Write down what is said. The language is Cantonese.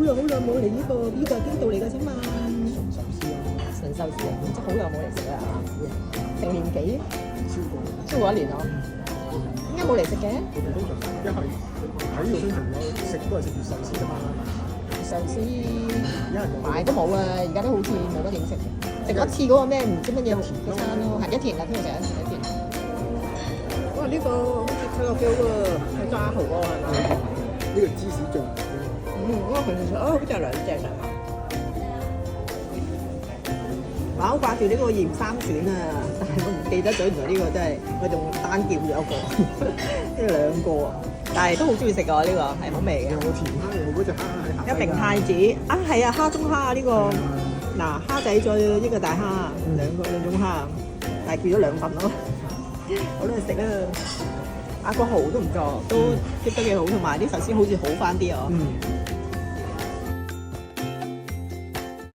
耐冇嚟呢個邊度嚟嘅啫嘛。純壽司啊，真係好耐冇嚟食啦，成年幾？超過1年咯。點解冇嚟食嘅？一係喺呢個商場有食都係食粵壽司啫嘛。壽司買都冇啊，而家都好似冇乜點食。食嗰次嗰個咩唔知乜嘢嘅餐咯，係一田啊，聽日食一田。哇！呢個好似睇落幾好喎，係炸蠔喎係嘛？呢個芝士醬。我平時食好似係兩隻上。我好掛住呢個鹽三選啊，但係我唔記得咗，原來呢個真係我仲單叫咗一個，呢兩個啊，但係都好中意食㗎呢個，係好味嘅。有甜蝦，有嗰隻蝦喺下。一明太子啊，係啊，蝦中蝦啊呢個，嗱蝦仔再呢個大蝦，兩種蝦，但係叫咗2份咯，我都係食啦。啊個蠔都唔錯，都 keep 得幾好，同埋啲壽司好似好翻啲啊。